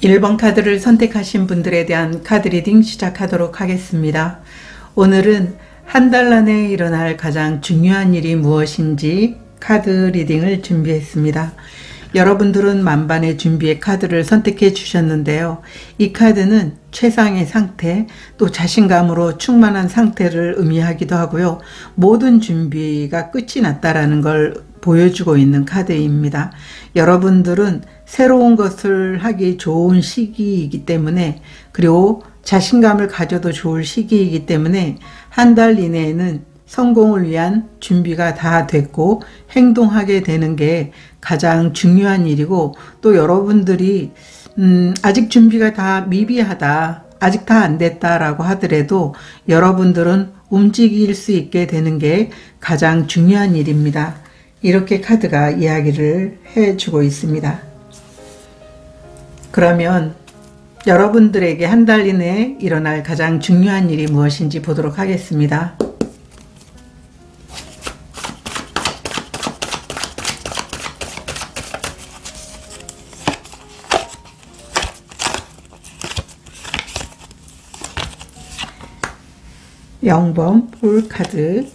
1번 카드를 선택하신 분들에 대한 카드 리딩 시작하도록 하겠습니다. 오늘은 한 달 안에 일어날 가장 중요한 일이 무엇인지 카드 리딩을 준비했습니다. 여러분들은 만반의 준비의 카드를 선택해 주셨는데요. 이 카드는 최상의 상태, 또 자신감으로 충만한 상태를 의미하기도 하고요. 모든 준비가 끝이 났다라는 걸 보여주고 있는 카드입니다. 여러분들은 새로운 것을 하기 좋은 시기이기 때문에, 그리고 자신감을 가져도 좋을 시기이기 때문에 한 달 이내에는 성공을 위한 준비가 다 됐고 행동하게 되는 게 가장 중요한 일이고, 또 여러분들이 아직 준비가 다 미비하다, 아직 다 안 됐다라고 하더라도 여러분들은 움직일 수 있게 되는 게 가장 중요한 일입니다. 이렇게 카드가 이야기를 해주고 있습니다. 그러면 여러분들에게 한 달 이내에 일어날 가장 중요한 일이 무엇인지 보도록 하겠습니다. (0번) 폴 카드,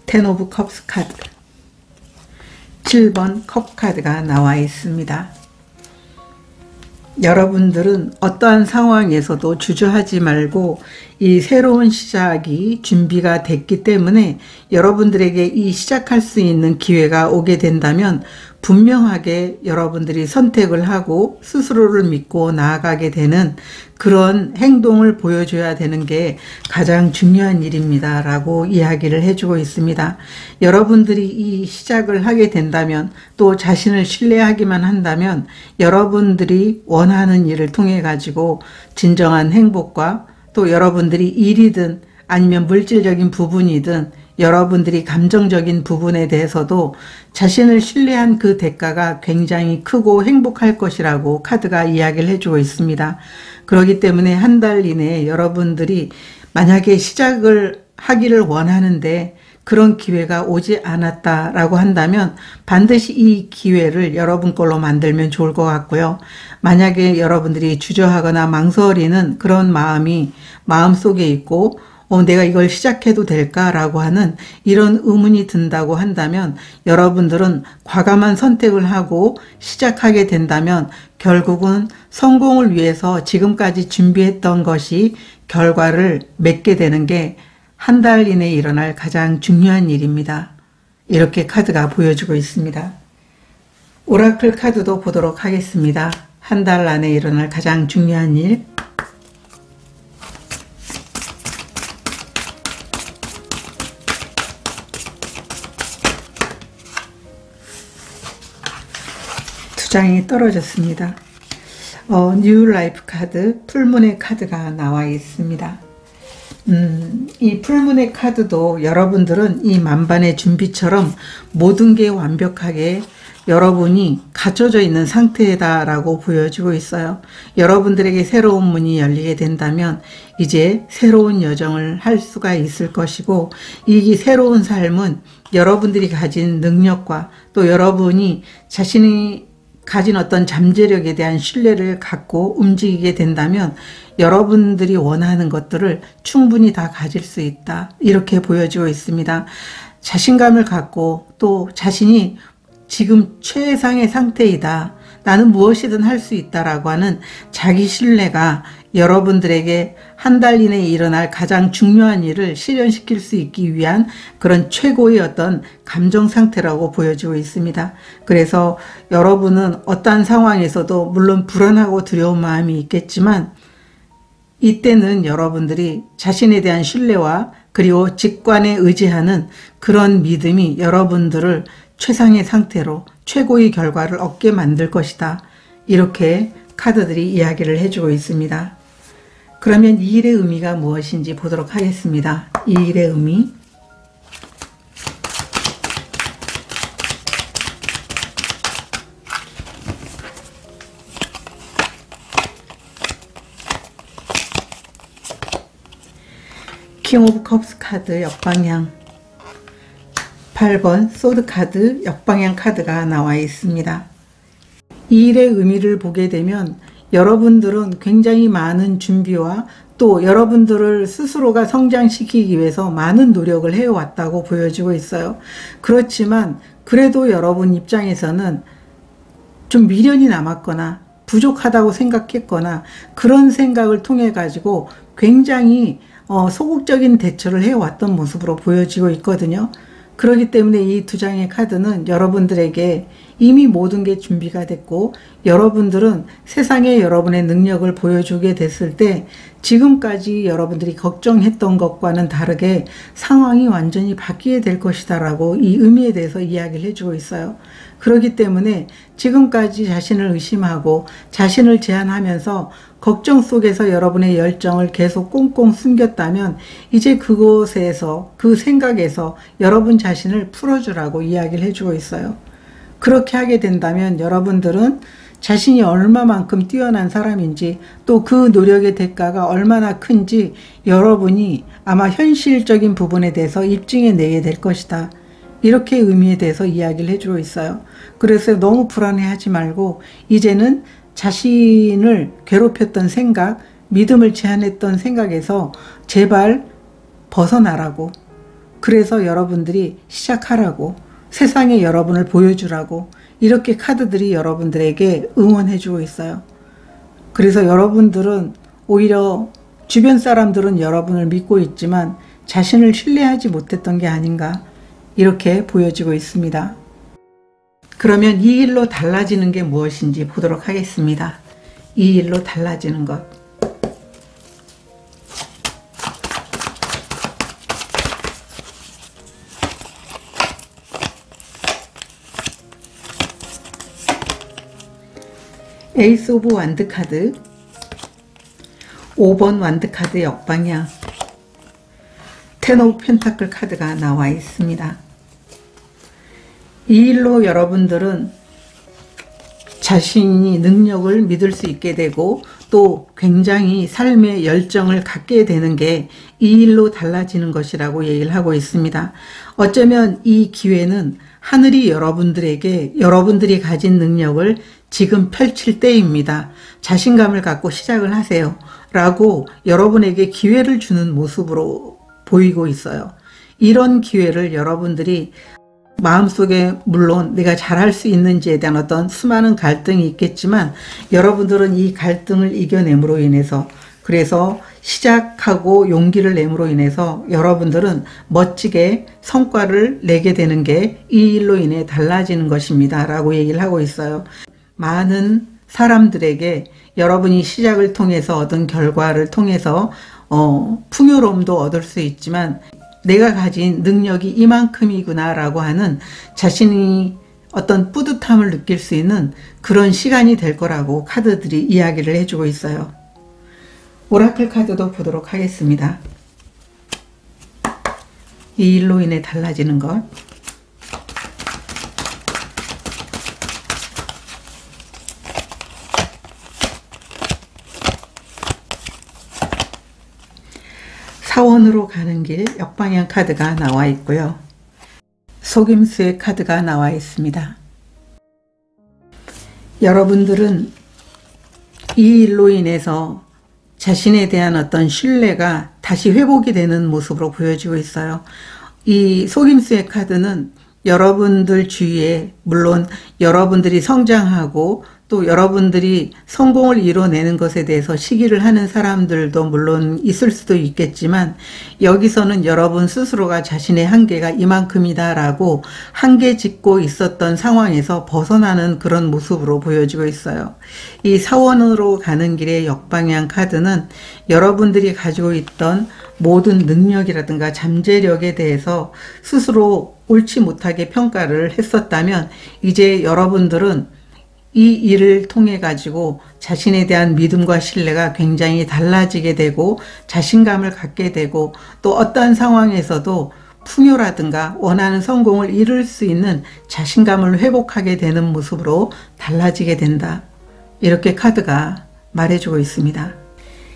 10 오브 컵스 카드, 7번 컵 카드가 나와 있습니다. 여러분들은 어떠한 상황에서도 주저하지 말고 이 새로운 시작이 준비가 됐기 때문에 여러분들에게 이 시작할 수 있는 기회가 오게 된다면 분명하게 여러분들이 선택을 하고 스스로를 믿고 나아가게 되는 그런 행동을 보여줘야 되는 게 가장 중요한 일입니다 라고 이야기를 해주고 있습니다. 여러분들이 이 시작을 하게 된다면, 또 자신을 신뢰하기만 한다면 여러분들이 원하는 일을 통해 가지고 진정한 행복과, 또 여러분들이 일이든 아니면 물질적인 부분이든 여러분들이 감정적인 부분에 대해서도 자신을 신뢰한 그 대가가 굉장히 크고 행복할 것이라고 카드가 이야기를 해주고 있습니다. 그렇기 때문에 한 달 이내에 여러분들이 만약에 시작을 하기를 원하는데 그런 기회가 오지 않았다라고 한다면 반드시 이 기회를 여러분 걸로 만들면 좋을 것 같고요. 만약에 여러분들이 주저하거나 망설이는 그런 마음이 마음속에 있고 내가 이걸 시작해도 될까라고 하는 이런 의문이 든다고 한다면 여러분들은 과감한 선택을 하고 시작하게 된다면 결국은 성공을 위해서 지금까지 준비했던 것이 결과를 맺게 되는 게 한 달 이내에 일어날 가장 중요한 일입니다. 이렇게 카드가 보여주고 있습니다. 오라클 카드도 보도록 하겠습니다. 한 달 안에 일어날 가장 중요한 일. 두 장이 떨어졌습니다. 뉴 라이프 카드, 풀문의 카드가 나와 있습니다. 이 풀문의 카드도 여러분들은 이 만반의 준비처럼 모든 게 완벽하게 여러분이 갖춰져 있는 상태다라고 보여주고 있어요. 여러분들에게 새로운 문이 열리게 된다면 이제 새로운 여정을 할 수가 있을 것이고, 이 새로운 삶은 여러분들이 가진 능력과 또 여러분이 자신이 가진 어떤 잠재력에 대한 신뢰를 갖고 움직이게 된다면 여러분들이 원하는 것들을 충분히 다 가질 수 있다, 이렇게 보여지고 있습니다. 자신감을 갖고 또 자신이 지금 최상의 상태이다, 나는 무엇이든 할 수 있다라고 하는 자기 신뢰가 여러분들에게 한 달 이내에 일어날 가장 중요한 일을 실현시킬 수 있기 위한 그런 최고의 어떤 감정 상태라고 보여지고 있습니다. 그래서 여러분은 어떠한 상황에서도 물론 불안하고 두려운 마음이 있겠지만 이때는 여러분들이 자신에 대한 신뢰와 그리고 직관에 의지하는 그런 믿음이 여러분들을 최상의 상태로 최고의 결과를 얻게 만들 것이다, 이렇게 카드들이 이야기를 해주고 있습니다. 그러면 이 일의 의미가 무엇인지 보도록 하겠습니다. 이 일의 의미. 킹 오브 컵스 카드 역방향, 8번 소드 카드 역방향 카드가 나와 있습니다. 이 일의 의미를 보게 되면 여러분들은 굉장히 많은 준비와 또 여러분들을 스스로가 성장시키기 위해서 많은 노력을 해왔다고 보여지고 있어요. 그렇지만 그래도 여러분 입장에서는 좀 미련이 남았거나 부족하다고 생각했거나 그런 생각을 통해 가지고 굉장히 소극적인 대처를 해왔던 모습으로 보여지고 있거든요. 그렇기 때문에 이 두 장의 카드는 여러분들에게 이미 모든 게 준비가 됐고 여러분들은 세상에 여러분의 능력을 보여주게 됐을 때 지금까지 여러분들이 걱정했던 것과는 다르게 상황이 완전히 바뀌게 될 것이다 라고 이 의미에 대해서 이야기를 해주고 있어요. 그렇기 때문에 지금까지 자신을 의심하고 자신을 제한하면서 걱정 속에서 여러분의 열정을 계속 꽁꽁 숨겼다면 이제 그곳에서 그 생각에서 여러분 자신을 풀어주라고 이야기를 해주고 있어요. 그렇게 하게 된다면 여러분들은 자신이 얼마만큼 뛰어난 사람인지 또 그 노력의 대가가 얼마나 큰지 여러분이 아마 현실적인 부분에 대해서 입증해 내게 될 것이다. 이렇게 의미에 대해서 이야기를 해주고 있어요. 그래서 너무 불안해하지 말고 이제는 자신을 괴롭혔던 생각, 믿음을 제한했던 생각에서 제발 벗어나라고, 그래서 여러분들이 시작하라고, 세상에 여러분을 보여주라고 이렇게 카드들이 여러분들에게 응원해주고 있어요. 그래서 여러분들은 오히려 주변 사람들은 여러분을 믿고 있지만 자신을 신뢰하지 못했던 게 아닌가 이렇게 보여지고 있습니다. 그러면 이 일로 달라지는 게 무엇인지 보도록 하겠습니다. 이 일로 달라지는 것. 에이스 오브 완드 카드, 5번 완드 카드 역방향, 텐 오브 펜타클 카드가 나와 있습니다. 이 일로 여러분들은 자신이 능력을 믿을 수 있게 되고 또 굉장히 삶의 열정을 갖게 되는 게 이 일로 달라지는 것이라고 얘기를 하고 있습니다. 어쩌면 이 기회는 하늘이 여러분들에게 여러분들이 가진 능력을 지금 펼칠 때입니다. 자신감을 갖고 시작을 하세요. 라고 여러분에게 기회를 주는 모습으로 보이고 있어요. 이런 기회를 여러분들이 마음속에 물론 내가 잘할 수 있는지에 대한 어떤 수많은 갈등이 있겠지만 여러분들은 이 갈등을 이겨냄으로 인해서 그래서 시작하고 용기를 내므로 인해서 여러분들은 멋지게 성과를 내게 되는 게 이 일로 인해 달라지는 것입니다. 라고 얘기를 하고 있어요. 많은 사람들에게 여러분이 시작을 통해서 얻은 결과를 통해서 풍요로움도 얻을 수 있지만 내가 가진 능력이 이만큼이구나 라고 하는 자신이 어떤 뿌듯함을 느낄 수 있는 그런 시간이 될 거라고 카드들이 이야기를 해주고 있어요. 오라클 카드도 보도록 하겠습니다. 이 일로 인해 달라지는 것. 사원으로 가는 길 역방향 카드가 나와 있고요. 속임수의 카드가 나와 있습니다. 여러분들은 이 일로 인해서 자신에 대한 어떤 신뢰가 다시 회복이 되는 모습으로 보여지고 있어요. 이 속임수의 카드는 여러분들 주위에 물론 여러분들이 성장하고 또 여러분들이 성공을 이뤄내는 것에 대해서 시기를 하는 사람들도 물론 있을 수도 있겠지만 여기서는 여러분 스스로가 자신의 한계가 이만큼이다 라고 한계 짓고 있었던 상황에서 벗어나는 그런 모습으로 보여지고 있어요. 이 사원으로 가는 길의 역방향 카드는 여러분들이 가지고 있던 모든 능력이라든가 잠재력에 대해서 스스로 옳지 못하게 평가를 했었다면 이제 여러분들은 이 일을 통해 가지고 자신에 대한 믿음과 신뢰가 굉장히 달라지게 되고 자신감을 갖게 되고 또 어떠한 상황에서도 풍요라든가 원하는 성공을 이룰 수 있는 자신감을 회복하게 되는 모습으로 달라지게 된다. 이렇게 카드가 말해주고 있습니다.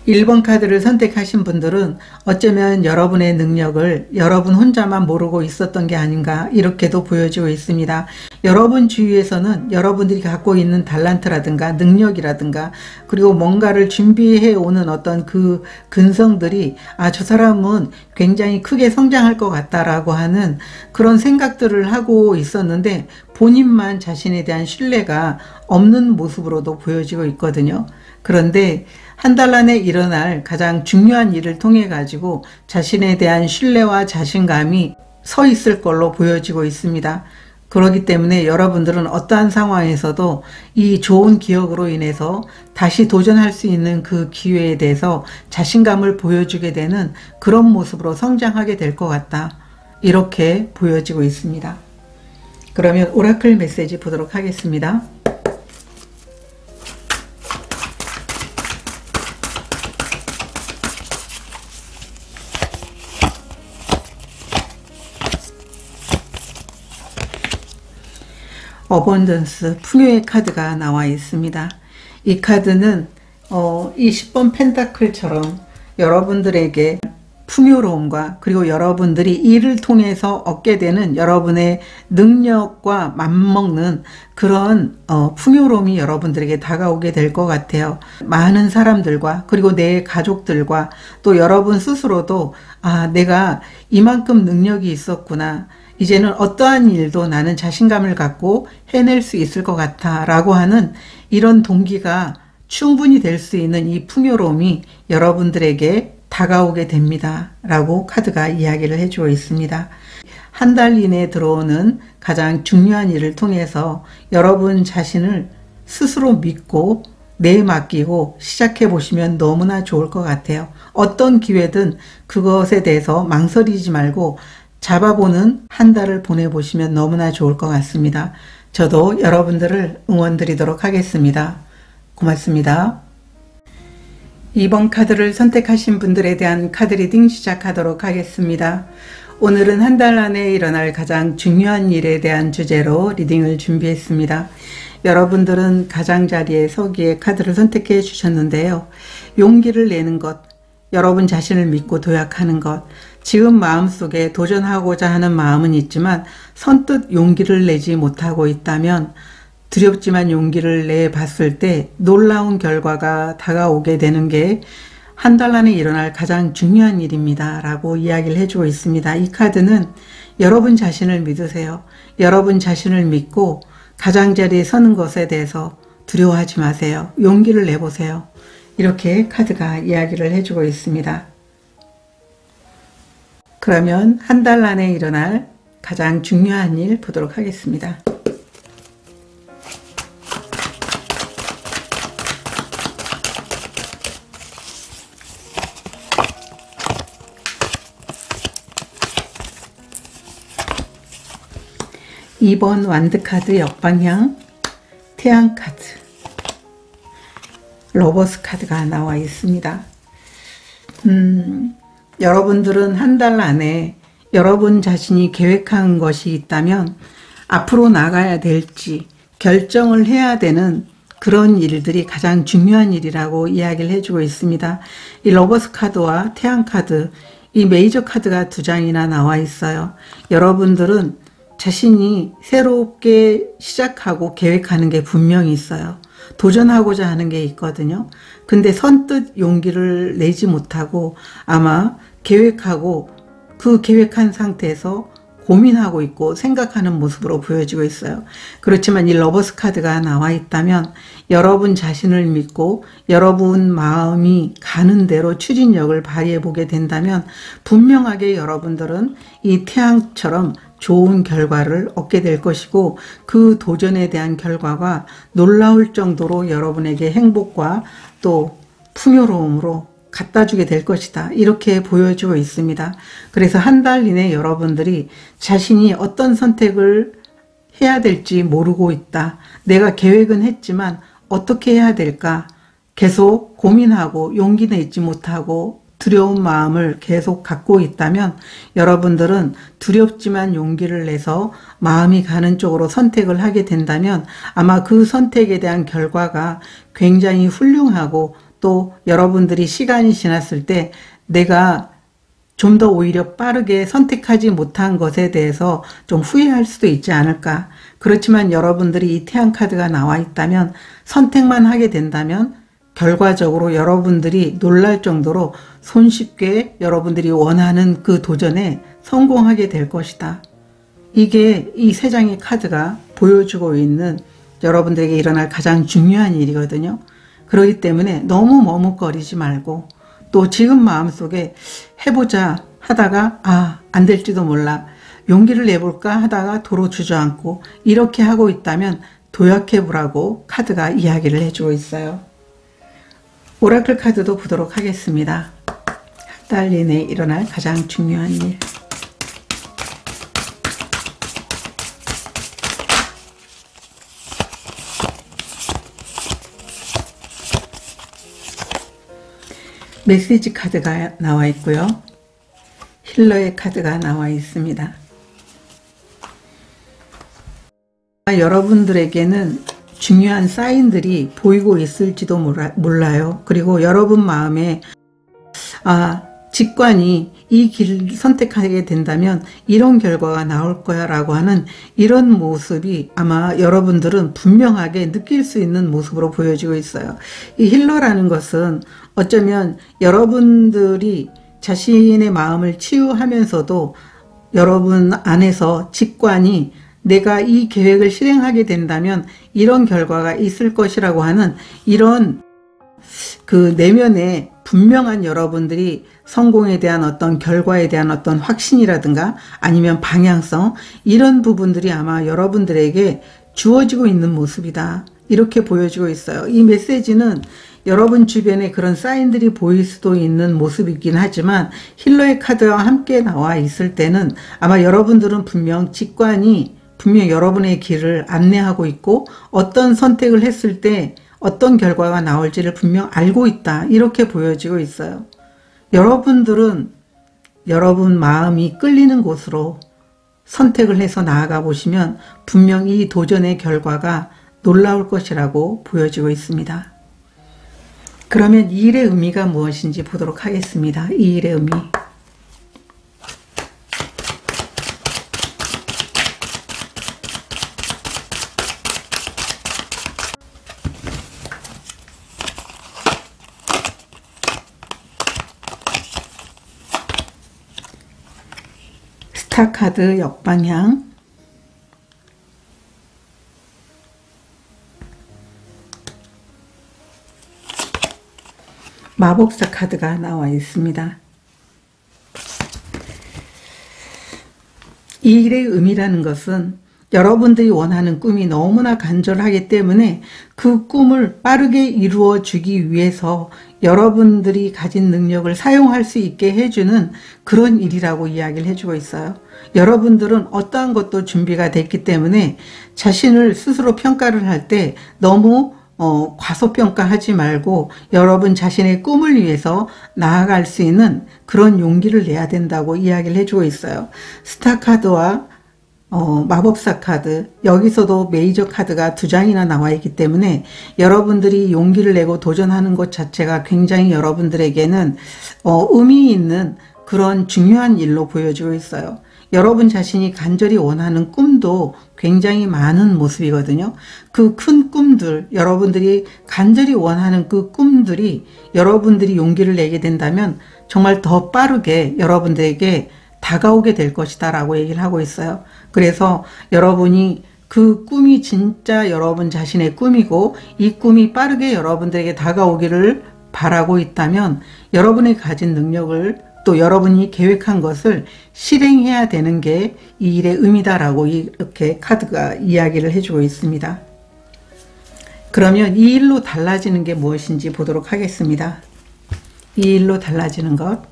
1번 카드를 선택하신 분들은 어쩌면 여러분의 능력을 여러분 혼자만 모르고 있었던 게 아닌가 이렇게도 보여지고 있습니다. 여러분 주위에서는 여러분들이 갖고 있는 달란트라든가 능력이라든가 그리고 뭔가를 준비해 오는 어떤 그 근성들이 저 사람은 굉장히 크게 성장할 것 같다라고 하는 그런 생각들을 하고 있었는데 본인만 자신에 대한 신뢰가 없는 모습으로도 보여지고 있거든요. 그런데 한 달 안에 일어날 가장 중요한 일을 통해 가지고 자신에 대한 신뢰와 자신감이 서 있을 걸로 보여지고 있습니다. 그렇기 때문에 여러분들은 어떠한 상황에서도 이 좋은 기억으로 인해서 다시 도전할 수 있는 그 기회에 대해서 자신감을 보여주게 되는 그런 모습으로 성장하게 될 것 같다. 이렇게 보여지고 있습니다. 그러면 오라클 메시지 보도록 하겠습니다. 어번던스, 풍요의 카드가 나와 있습니다. 이 카드는 이 10번 펜타클처럼 여러분들에게 풍요로움과 그리고 여러분들이 이를 통해서 얻게 되는 여러분의 능력과 맞먹는 그런 풍요로움이 여러분들에게 다가오게 될 것 같아요. 많은 사람들과 그리고 내 가족들과 또 여러분 스스로도 내가 이만큼 능력이 있었구나. 이제는 어떠한 일도 나는 자신감을 갖고 해낼 수 있을 것 같아 라고 하는 이런 동기가 충분히 될 수 있는 이 풍요로움이 여러분들에게 다가오게 됩니다 라고 카드가 이야기를 해주고 있습니다. 한 달 이내에 들어오는 가장 중요한 일을 통해서 여러분 자신을 스스로 믿고 내맡기고 시작해 보시면 너무나 좋을 것 같아요. 어떤 기회든 그것에 대해서 망설이지 말고 잡아보는 한 달을 보내보시면 너무나 좋을 것 같습니다. 저도 여러분들을 응원드리도록 하겠습니다. 고맙습니다. 2번 카드를 선택하신 분들에 대한 카드 리딩 시작하도록 하겠습니다. 오늘은 한 달 안에 일어날 가장 중요한 일에 대한 주제로 리딩을 준비했습니다. 여러분들은 가장자리에 서기에 카드를 선택해 주셨는데요. 용기를 내는 것, 여러분 자신을 믿고 도약하는 것, 지금 마음속에 도전하고자 하는 마음은 있지만 선뜻 용기를 내지 못하고 있다면 두렵지만 용기를 내봤을 때 놀라운 결과가 다가오게 되는 게 한 달 안에 일어날 가장 중요한 일입니다 라고 이야기를 해주고 있습니다. 이 카드는 여러분 자신을 믿으세요. 여러분 자신을 믿고 가장자리에 서는 것에 대해서 두려워하지 마세요. 용기를 내보세요. 이렇게 카드가 이야기를 해주고 있습니다. 그러면 한 달 안에 일어날 가장 중요한 일 보도록 하겠습니다. (2번) 완드카드 역방향, 태양카드, 러버스 카드가 나와 있습니다. 여러분들은 한 달 안에 여러분 자신이 계획한 것이 있다면 앞으로 나가야 될지 결정을 해야 되는 그런 일들이 가장 중요한 일이라고 이야기를 해주고 있습니다. 이 러버스 카드와 태양 카드, 이 메이저 카드가 2장이나 나와 있어요. 여러분들은 자신이 새롭게 시작하고 계획하는 게 분명히 있어요. 도전하고자 하는 게 있거든요. 근데 선뜻 용기를 내지 못하고 아마 계획하고 그 계획한 상태에서 고민하고 있고 생각하는 모습으로 보여지고 있어요. 그렇지만 이 러버스 카드가 나와 있다면 여러분 자신을 믿고 여러분 마음이 가는 대로 추진력을 발휘해 보게 된다면 분명하게 여러분들은 이 태양처럼 좋은 결과를 얻게 될 것이고 그 도전에 대한 결과가 놀라울 정도로 여러분에게 행복과 또 풍요로움으로 갖다 주게 될 것이다. 이렇게 보여주고 있습니다. 그래서 한 달 이내 여러분들이 자신이 어떤 선택을 해야 될지 모르고 있다. 내가 계획은 했지만 어떻게 해야 될까? 계속 고민하고 용기 내지 못하고 두려운 마음을 계속 갖고 있다면 여러분들은 두렵지만 용기를 내서 마음이 가는 쪽으로 선택을 하게 된다면 아마 그 선택에 대한 결과가 굉장히 훌륭하고 또 여러분들이 시간이 지났을 때 내가 좀 더 오히려 빠르게 선택하지 못한 것에 대해서 좀 후회할 수도 있지 않을까. 그렇지만 여러분들이 이 태양 카드가 나와 있다면, 선택만 하게 된다면 결과적으로 여러분들이 놀랄 정도로 손쉽게 여러분들이 원하는 그 도전에 성공하게 될 것이다. 이게 이 세 장의 카드가 보여주고 있는 여러분들에게 일어날 가장 중요한 일이거든요. 그렇기 때문에 너무 머뭇거리지 말고, 또 지금 마음속에 해보자 하다가 안 될지도 몰라, 용기를 내볼까 하다가 도로 주저앉고 이렇게 하고 있다면 도약해보라고 카드가 이야기를 해주고 있어요. 오라클 카드도 보도록 하겠습니다. 한 달 내내 일어날 가장 중요한 일. 메시지 카드가 나와 있고요. 힐러의 카드가 나와 있습니다. 여러분들에게는 중요한 사인들이 보이고 있을지도 몰라요. 그리고 여러분 마음에 직관이 이 길을 선택하게 된다면 이런 결과가 나올 거야 라고 하는 이런 모습이 아마 여러분들은 분명하게 느낄 수 있는 모습으로 보여지고 있어요. 이 힐러라는 것은 어쩌면 여러분들이 자신의 마음을 치유하면서도 여러분 안에서 직관이 내가 이 계획을 실행하게 된다면 이런 결과가 있을 것이라고 하는 이런 그 내면에 분명한 여러분들이 성공에 대한 어떤 결과에 대한 어떤 확신이라든가 아니면 방향성, 이런 부분들이 아마 여러분들에게 주어지고 있는 모습이다. 이렇게 보여지고 있어요. 이 메시지는 여러분 주변에 그런 사인들이 보일 수도 있는 모습이긴 하지만 힐러의 카드와 함께 나와 있을 때는 아마 여러분들은 분명 직관이 분명 여러분의 길을 안내하고 있고 어떤 선택을 했을 때 어떤 결과가 나올지를 분명 알고 있다. 이렇게 보여지고 있어요. 여러분들은 여러분 마음이 끌리는 곳으로 선택을 해서 나아가 보시면 분명 이 도전의 결과가 놀라울 것이라고 보여지고 있습니다. 그러면 이 일의 의미가 무엇인지 보도록 하겠습니다. 이 일의 의미. 스타 카드 역방향, 마법사 카드가 나와 있습니다. 이 일의 의미라는 것은 여러분들이 원하는 꿈이 너무나 간절하기 때문에 그 꿈을 빠르게 이루어 주기 위해서 여러분들이 가진 능력을 사용할 수 있게 해주는 그런 일이라고 이야기를 해주고 있어요. 여러분들은 어떠한 것도 준비가 됐기 때문에 자신을 스스로 평가를 할 때 너무 과소평가하지 말고 여러분 자신의 꿈을 위해서 나아갈 수 있는 그런 용기를 내야 된다고 이야기를 해주고 있어요. 스타 카드와 마법사 카드, 여기서도 메이저 카드가 2장이나 나와 있기 때문에 여러분들이 용기를 내고 도전하는 것 자체가 굉장히 여러분들에게는 의미 있는 그런 중요한 일로 보여지고 있어요. 여러분 자신이 간절히 원하는 꿈도 굉장히 많은 모습이거든요. 그 큰 꿈들, 여러분들이 간절히 원하는 그 꿈들이 여러분들이 용기를 내게 된다면 정말 더 빠르게 여러분들에게 다가오게 될 것이다 라고 얘기를 하고 있어요. 그래서 여러분이 그 꿈이 진짜 여러분 자신의 꿈이고 이 꿈이 빠르게 여러분들에게 다가오기를 바라고 있다면 여러분이 가진 능력을 또 여러분이 계획한 것을 실행해야 되는 게 이 일의 의미다라고 이렇게 카드가 이야기를 해주고 있습니다. 그러면 이 일로 달라지는 게 무엇인지 보도록 하겠습니다. 이 일로 달라지는 것.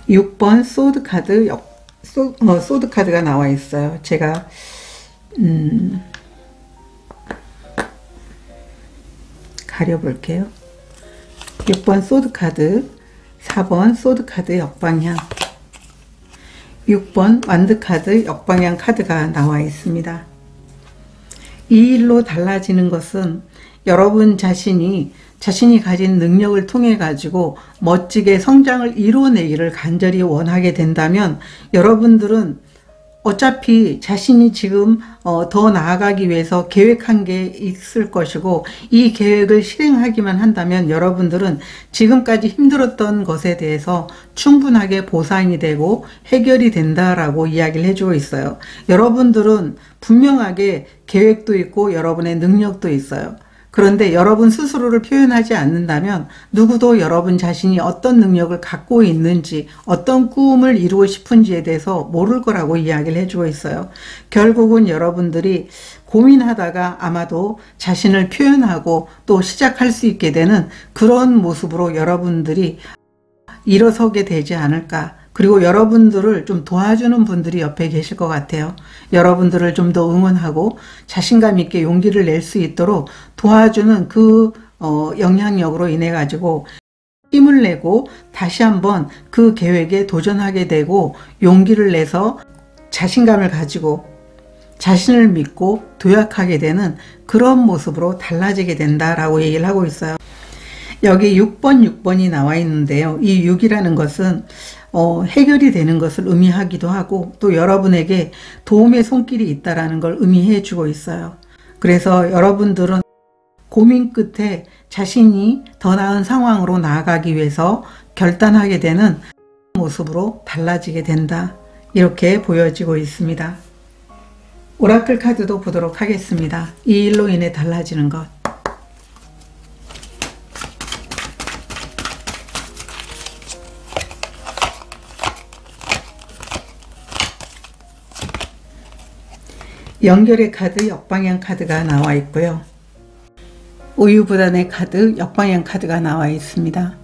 (6번) 소드 카드, 소드 카드가 나와 있어요. 제가 가려볼게요. 6번 소드 카드. 4번 소드카드 역방향, 6번 완드카드 역방향 카드가 나와 있습니다. 이 일로 달라지는 것은 여러분 자신이 가진 능력을 통해 가지고 멋지게 성장을 이루어내기를 간절히 원하게 된다면 여러분들은 어차피 자신이 지금 더 나아가기 위해서 계획한 게 있을 것이고, 이 계획을 실행하기만 한다면 여러분들은 지금까지 힘들었던 것에 대해서 충분하게 보상이 되고 해결이 된다라고 이야기를 해주고 있어요. 여러분들은 분명하게 계획도 있고 여러분의 능력도 있어요. 그런데 여러분 스스로를 표현하지 않는다면 누구도 여러분 자신이 어떤 능력을 갖고 있는지, 어떤 꿈을 이루고 싶은지에 대해서 모를 거라고 이야기를 해주고 있어요. 결국은 여러분들이 고민하다가 아마도 자신을 표현하고 또 시작할 수 있게 되는 그런 모습으로 여러분들이 일어서게 되지 않을까. 그리고 여러분들을 좀 도와주는 분들이 옆에 계실 것 같아요. 여러분들을 좀 더 응원하고 자신감 있게 용기를 낼 수 있도록 도와주는 그 영향력으로 인해 가지고 힘을 내고 다시 한번 그 계획에 도전하게 되고, 용기를 내서 자신감을 가지고 자신을 믿고 도약하게 되는 그런 모습으로 달라지게 된다라고 얘기를 하고 있어요. 여기 6번이 나와 있는데요. 이 6이라는 것은 해결이 되는 것을 의미하기도 하고, 또 여러분에게 도움의 손길이 있다라는 걸 의미해 주고 있어요. 그래서 여러분들은 고민 끝에 자신이 더 나은 상황으로 나아가기 위해서 결단하게 되는 모습으로 달라지게 된다, 이렇게 보여지고 있습니다. 오라클 카드도 보도록 하겠습니다. 이 일로 인해 달라지는 것. 연결의 카드 역방향 카드가 나와 있고요. 우유부단의 카드 역방향 카드가 나와 있습니다.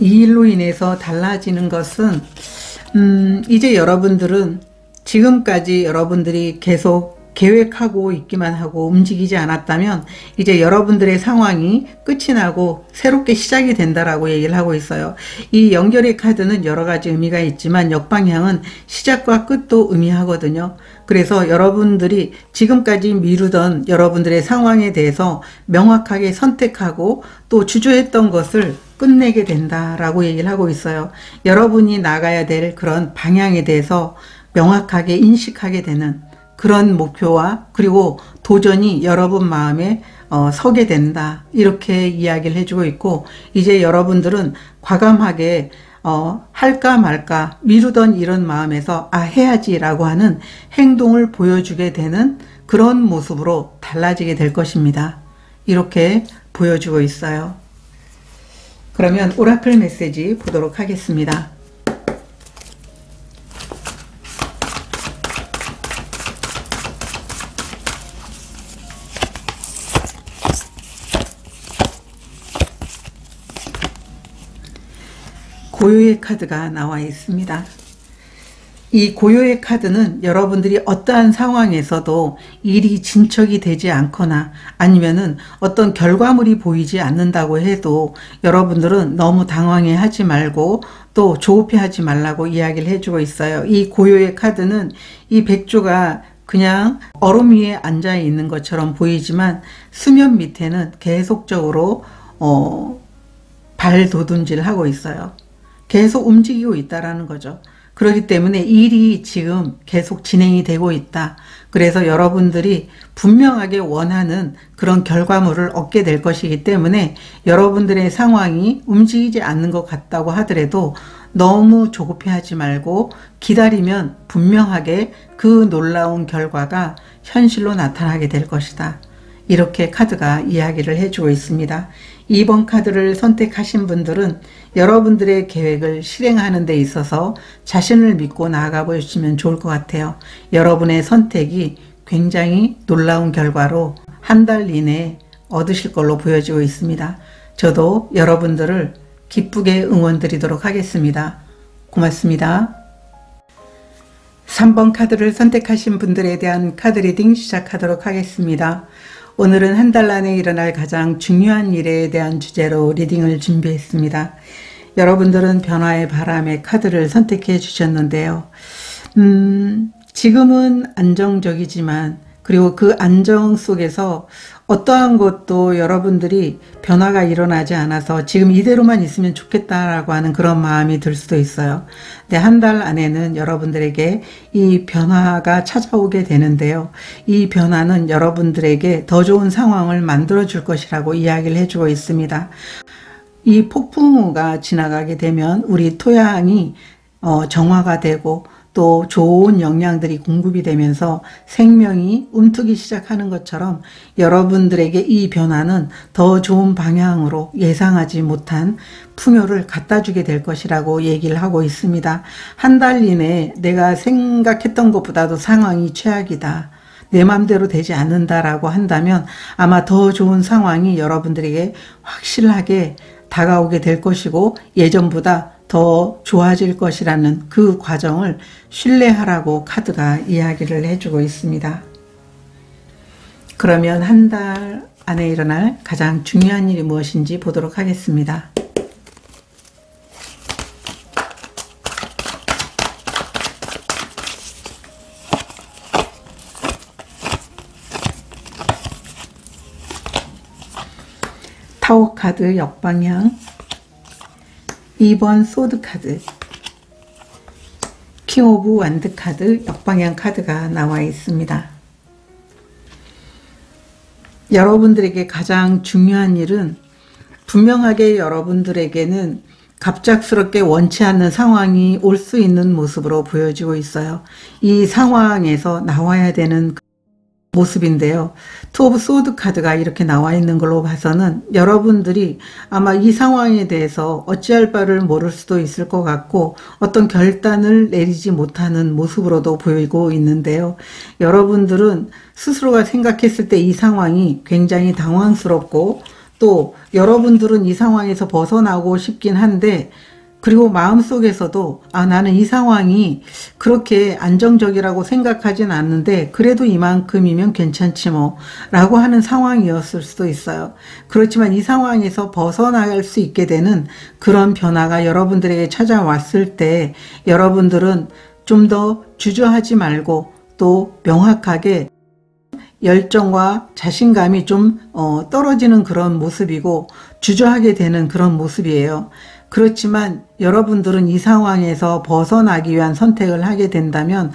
이 일로 인해서 달라지는 것은 이제 여러분들은 지금까지 여러분들이 계속 계획하고 있기만 하고 움직이지 않았다면 이제 여러분들의 상황이 끝이 나고 새롭게 시작이 된다라고 얘기를 하고 있어요. 이 연결의 카드는 여러 가지 의미가 있지만 역방향은 시작과 끝도 의미하거든요. 그래서 여러분들이 지금까지 미루던 여러분들의 상황에 대해서 명확하게 선택하고 또 주저했던 것을 끝내게 된다라고 얘기를 하고 있어요. 여러분이 나가야 될 그런 방향에 대해서 명확하게 인식하게 되는 그런 목표와 그리고 도전이 여러분 마음에 서게 된다, 이렇게 이야기를 해주고 있고, 이제 여러분들은 과감하게 할까 말까 미루던 이런 마음에서 해야지 라고 하는 행동을 보여주게 되는 그런 모습으로 달라지게 될 것입니다. 이렇게 보여주고 있어요. 그러면 오라클 메시지 보도록 하겠습니다. 고요의 카드가 나와 있습니다. 이 고요의 카드는 여러분들이 어떠한 상황에서도 일이 진척이 되지 않거나 아니면은 어떤 결과물이 보이지 않는다고 해도 여러분들은 너무 당황해 하지 말고 또 조급해 하지 말라고 이야기를 해주고 있어요. 이 고요의 카드는 이 백조가 그냥 얼음 위에 앉아 있는 것처럼 보이지만 수면 밑에는 계속적으로 발돋움질을 하고 있어요. 계속 움직이고 있다라는 거죠. 그렇기 때문에 일이 지금 계속 진행이 되고 있다. 그래서 여러분들이 분명하게 원하는 그런 결과물을 얻게 될 것이기 때문에 여러분들의 상황이 움직이지 않는 것 같다고 하더라도 너무 조급해하지 말고 기다리면 분명하게 그 놀라운 결과가 현실로 나타나게 될 것이다. 이렇게 카드가 이야기를 해주고 있습니다. 2번 카드를 선택하신 분들은 여러분들의 계획을 실행하는 데 있어서 자신을 믿고 나아가 보시면 좋을 것 같아요. 여러분의 선택이 굉장히 놀라운 결과로 한 달 이내에 얻으실 걸로 보여지고 있습니다. 저도 여러분들을 기쁘게 응원 드리도록 하겠습니다. 고맙습니다. 3번 카드를 선택하신 분들에 대한 카드 리딩 시작하도록 하겠습니다. 오늘은 한 달 안에 일어날 가장 중요한 일에 대한 주제로 리딩을 준비했습니다. 여러분들은 변화의 바람의 카드를 선택해 주셨는데요. 지금은 안정적이지만, 그리고 그 안정 속에서 어떠한 것도 여러분들이 변화가 일어나지 않아서 지금 이대로만 있으면 좋겠다라고 하는 그런 마음이 들 수도 있어요. 근데 한 달 안에는 여러분들에게 이 변화가 찾아오게 되는데요. 이 변화는 여러분들에게 더 좋은 상황을 만들어 줄 것이라고 이야기를 해주고 있습니다. 이 폭풍우가 지나가게 되면 우리 토양이 정화가 되고 또 좋은 영양들이 공급이 되면서 생명이 움트기 시작하는 것처럼 여러분들에게 이 변화는 더 좋은 방향으로 예상하지 못한 풍요를 갖다 주게 될 것이라고 얘기를 하고 있습니다. 한 달 이내에 내가 생각했던 것보다도 상황이 최악이다, 내 맘대로 되지 않는다라고 한다면 아마 더 좋은 상황이 여러분들에게 확실하게 다가오게 될 것이고 예전보다 더 좋아질 것이라는 그 과정을 신뢰하라고 카드가 이야기를 해주고 있습니다. 그러면 한 달 안에 일어날 가장 중요한 일이 무엇인지 보도록 하겠습니다. 타워 카드 역방향, 2번 소드 카드, 킹 오브 완드 카드 역방향 카드가 나와 있습니다. 여러분들에게 가장 중요한 일은 분명하게 여러분들에게는 갑작스럽게 원치 않는 상황이 올 수 있는 모습으로 보여지고 있어요. 이 상황에서 나와야 되는 모습인데요. 투 오브 소드 카드가 이렇게 나와 있는 걸로 봐서는 여러분들이 아마 이 상황에 대해서 어찌할 바를 모를 수도 있을 것 같고 어떤 결단을 내리지 못하는 모습으로도 보이고 있는데요. 여러분들은 스스로가 생각했을 때 이 상황이 굉장히 당황스럽고 또 여러분들은 이 상황에서 벗어나고 싶긴 한데 그리고 마음속에서도 나는 이 상황이 그렇게 안정적이라고 생각하진 않는데 그래도 이만큼이면 괜찮지 뭐 라고 하는 상황이었을 수도 있어요. 그렇지만 이 상황에서 벗어나갈 수 있게 되는 그런 변화가 여러분들에게 찾아왔을 때 여러분들은 좀 더 주저하지 말고 또 명확하게 열정과 자신감이 좀 떨어지는 그런 모습이고 주저하게 되는 그런 모습이에요. 그렇지만 여러분들은 이 상황에서 벗어나기 위한 선택을 하게 된다면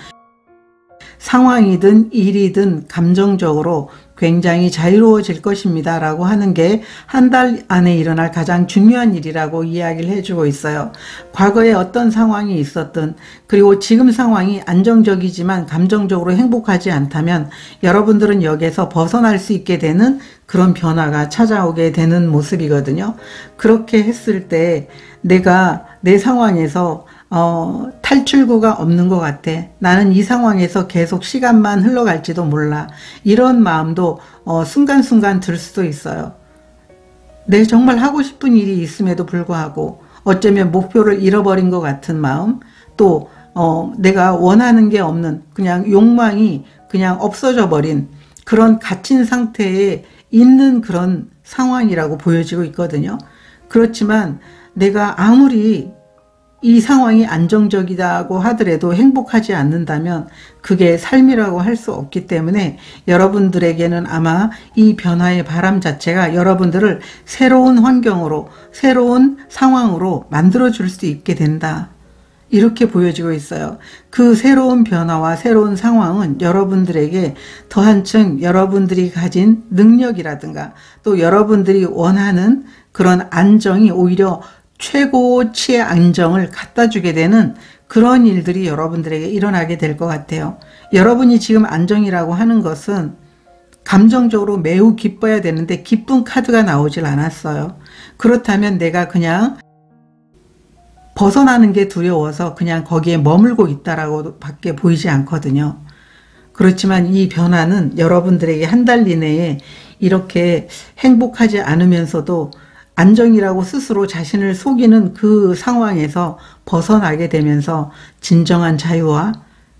상황이든 일이든 감정적으로 굉장히 자유로워질 것입니다 라고 하는 게 한 달 안에 일어날 가장 중요한 일이라고 이야기를 해주고 있어요. 과거에 어떤 상황이 있었든 그리고 지금 상황이 안정적이지만 감정적으로 행복하지 않다면 여러분들은 여기에서 벗어날 수 있게 되는 그런 변화가 찾아오게 되는 모습이거든요. 그렇게 했을 때 내가 내 상황에서 탈출구가 없는 것 같아. 나는 이 상황에서 계속 시간만 흘러갈지도 몰라. 이런 마음도 순간순간 들 수도 있어요. 내 정말 하고 싶은 일이 있음에도 불구하고 어쩌면 목표를 잃어버린 것 같은 마음, 또 내가 원하는 게 없는 그냥 욕망이 그냥 없어져 버린 그런 갇힌 상태에 있는 그런 상황이라고 보여지고 있거든요. 그렇지만 내가 아무리 이 상황이 안정적이다고 하더라도 행복하지 않는다면 그게 삶이라고 할 수 없기 때문에 여러분들에게는 아마 이 변화의 바람 자체가 여러분들을 새로운 환경으로 새로운 상황으로 만들어 줄 수 있게 된다. 이렇게 보여지고 있어요. 그 새로운 변화와 새로운 상황은 여러분들에게 더 한층 여러분들이 가진 능력이라든가 또 여러분들이 원하는 그런 안정이 오히려 최고치의 안정을 갖다 주게 되는 그런 일들이 여러분들에게 일어나게 될 것 같아요. 여러분이 지금 안정이라고 하는 것은 감정적으로 매우 기뻐야 되는데 기쁜 카드가 나오질 않았어요. 그렇다면 내가 그냥 벗어나는 게 두려워서 그냥 거기에 머물고 있다라고 밖에 보이지 않거든요. 그렇지만 이 변화는 여러분들에게 한 달 이내에 이렇게 행복하지 않으면서도 안정이라고 스스로 자신을 속이는 그 상황에서 벗어나게 되면서 진정한 자유와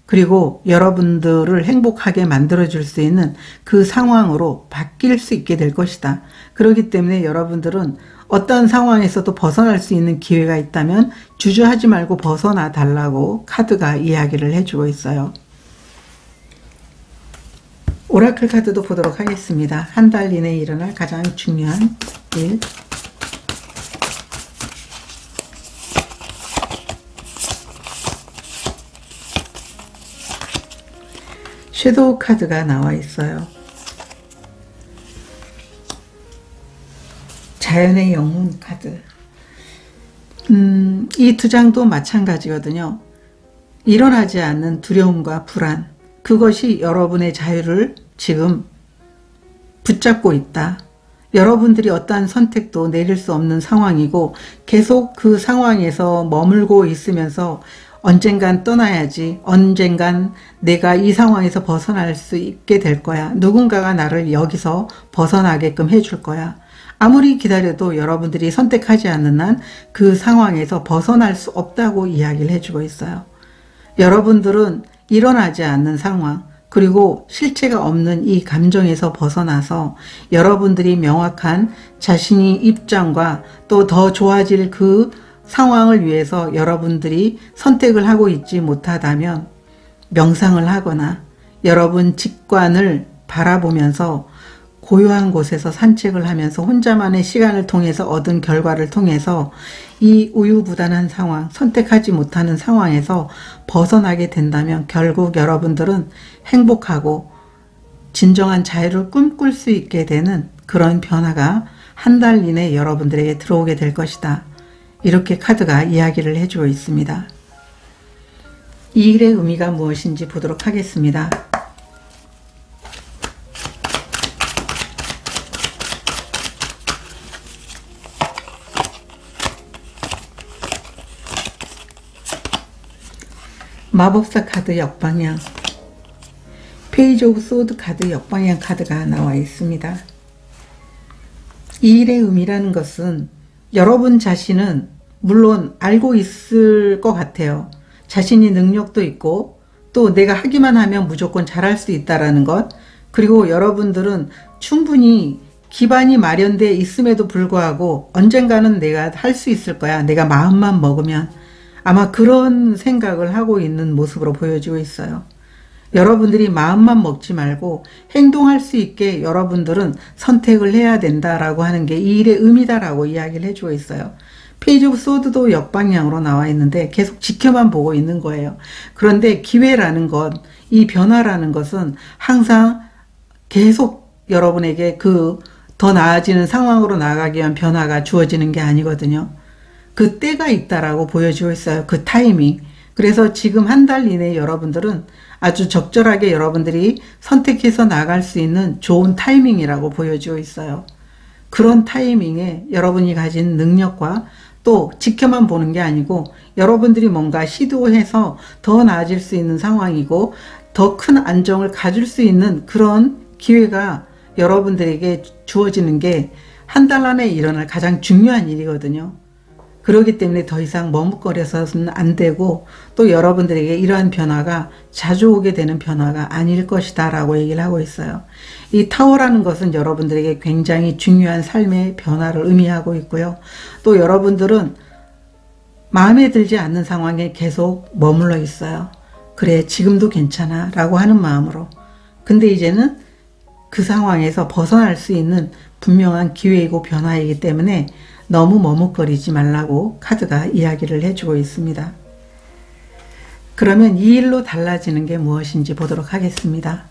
그리고 여러분들을 행복하게 만들어줄 수 있는 그 상황으로 바뀔 수 있게 될 것이다. 그렇기 때문에 여러분들은 어떤 상황에서도 벗어날 수 있는 기회가 있다면 주저하지 말고 벗어나 달라고 카드가 이야기를 해주고 있어요. 오라클 카드도 보도록 하겠습니다. 한 달 이내에 일어날 가장 중요한 일. 섀도우 카드가 나와 있어요. 자연의 영혼 카드. 이 두 장도 마찬가지거든요. 일어나지 않는 두려움과 불안, 그것이 여러분의 자유를 지금 붙잡고 있다. 여러분들이 어떠한 선택도 내릴 수 없는 상황이고 계속 그 상황에서 머물고 있으면서 언젠간 떠나야지, 언젠간 내가 이 상황에서 벗어날 수 있게 될 거야. 누군가가 나를 여기서 벗어나게끔 해줄 거야. 아무리 기다려도 여러분들이 선택하지 않는 한 그 상황에서 벗어날 수 없다고 이야기를 해주고 있어요. 여러분들은 일어나지 않는 상황, 그리고 실체가 없는 이 감정에서 벗어나서 여러분들이 명확한 자신의 입장과 또 더 좋아질 그 상황을 위해서 여러분들이 선택을 하고 있지 못하다면 명상을 하거나 여러분 직관을 바라보면서 고요한 곳에서 산책을 하면서 혼자만의 시간을 통해서 얻은 결과를 통해서 이 우유부단한 상황, 선택하지 못하는 상황에서 벗어나게 된다면 결국 여러분들은 행복하고 진정한 자유를 꿈꿀 수 있게 되는 그런 변화가 한 달 이내 여러분들에게 들어오게 될 것이다. 이렇게 카드가 이야기를 해주고 있습니다. 이 일의 의미가 무엇인지 보도록 하겠습니다. 마법사 카드 역방향, 페이지 오브 소드 카드 역방향 카드가 나와 있습니다. 이 일의 의미라는 것은 여러분 자신은 물론 알고 있을 것 같아요. 자신이 능력도 있고 또 내가 하기만 하면 무조건 잘할 수 있다는 것, 그리고 여러분들은 충분히 기반이 마련되어 있음에도 불구하고 언젠가는 내가 할 수 있을 거야, 내가 마음만 먹으면, 아마 그런 생각을 하고 있는 모습으로 보여지고 있어요. 여러분들이 마음만 먹지 말고 행동할 수 있게 여러분들은 선택을 해야 된다라고 하는 게 이 일의 의미다라고 이야기를 해주고 있어요. 페이지 오브 소드도 역방향으로 나와 있는데 계속 지켜만 보고 있는 거예요. 그런데 기회라는 것, 이 변화라는 것은 항상 계속 여러분에게 그 더 나아지는 상황으로 나아가기 위한 변화가 주어지는 게 아니거든요. 그 때가 있다라고 보여지고 있어요. 그 타이밍. 그래서 지금 한 달 이내에 여러분들은 아주 적절하게 여러분들이 선택해서 나갈 수 있는 좋은 타이밍이라고 보여지고 있어요. 그런 타이밍에 여러분이 가진 능력과 또 지켜만 보는 게 아니고 여러분들이 뭔가 시도해서 더 나아질 수 있는 상황이고 더 큰 안정을 가질 수 있는 그런 기회가 여러분들에게 주어지는 게 한 달 안에 일어날 가장 중요한 일이거든요. 그렇기 때문에 더 이상 머뭇거려서는 안 되고 또 여러분들에게 이러한 변화가 자주 오게 되는 변화가 아닐 것이다 라고 얘기를 하고 있어요. 이 타워라는 것은 여러분들에게 굉장히 중요한 삶의 변화를 의미하고 있고요. 또 여러분들은 마음에 들지 않는 상황에 계속 머물러 있어요. 그래, 지금도 괜찮아 라고 하는 마음으로. 근데 이제는 그 상황에서 벗어날 수 있는 분명한 기회이고 변화이기 때문에 너무 머뭇거리지 말라고 카드가 이야기를 해주고 있습니다. 그러면 이 일로 달라지는 게 무엇인지 보도록 하겠습니다.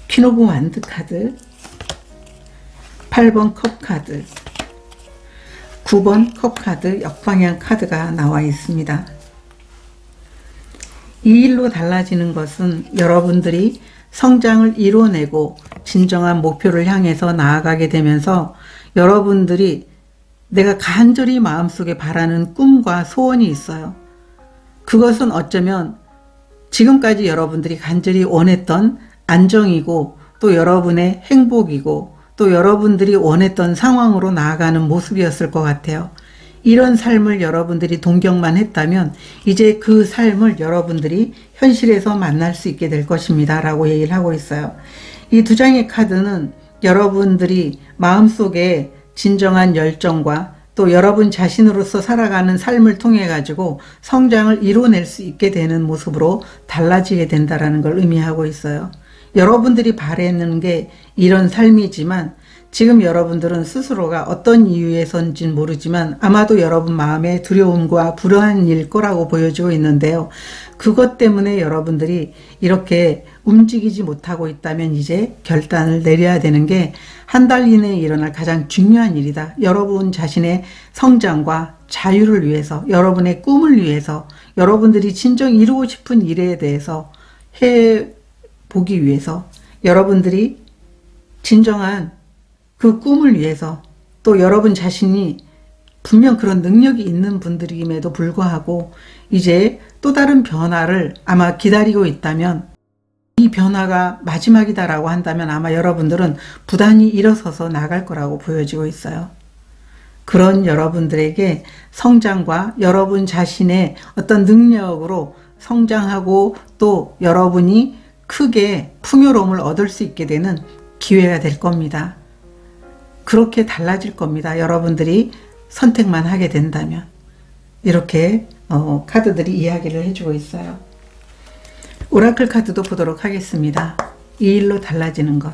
퀸 오브 완드 카드, 8번 컵 카드, 9번 컵 카드 역방향 카드가 나와 있습니다. 이 일로 달라지는 것은 여러분들이 성장을 이뤄내고 진정한 목표를 향해서 나아가게 되면서 여러분들이 내가 간절히 마음속에 바라는 꿈과 소원이 있어요. 그것은 어쩌면 지금까지 여러분들이 간절히 원했던 안정이고 또 여러분의 행복이고 또 여러분들이 원했던 상황으로 나아가는 모습이었을 것 같아요. 이런 삶을 여러분들이 동경만 했다면 이제 그 삶을 여러분들이 현실에서 만날 수 있게 될 것입니다 라고 얘기를 하고 있어요. 이 두 장의 카드는 여러분들이 마음속에 진정한 열정과 또 여러분 자신으로서 살아가는 삶을 통해 가지고 성장을 이뤄낼 수 있게 되는 모습으로 달라지게 된다는 걸 의미하고 있어요. 여러분들이 바라는 게 이런 삶이지만 지금 여러분들은 스스로가 어떤 이유에서인지는 모르지만 아마도 여러분 마음에 두려움과 불안한 일 거라고 보여지고 있는데요. 그것 때문에 여러분들이 이렇게 움직이지 못하고 있다면 이제 결단을 내려야 되는 게 한 달 이내에 일어날 가장 중요한 일이다. 여러분 자신의 성장과 자유를 위해서, 여러분의 꿈을 위해서, 여러분들이 진정 이루고 싶은 일에 대해서 해보기 위해서, 여러분들이 진정한 그 꿈을 위해서, 또 여러분 자신이 분명 그런 능력이 있는 분들임에도 불구하고 이제 또 다른 변화를 아마 기다리고 있다면, 이 변화가 마지막이다라고 한다면 아마 여러분들은 부단히 일어서서 나갈 거라고 보여지고 있어요. 그런 여러분들에게 성장과 여러분 자신의 어떤 능력으로 성장하고 또 여러분이 크게 풍요로움을 얻을 수 있게 되는 기회가 될 겁니다. 그렇게 달라질 겁니다. 여러분들이 선택만 하게 된다면. 이렇게 카드들이 이야기를 해주고 있어요. 오라클 카드도 보도록 하겠습니다. 이 일로 달라지는 것.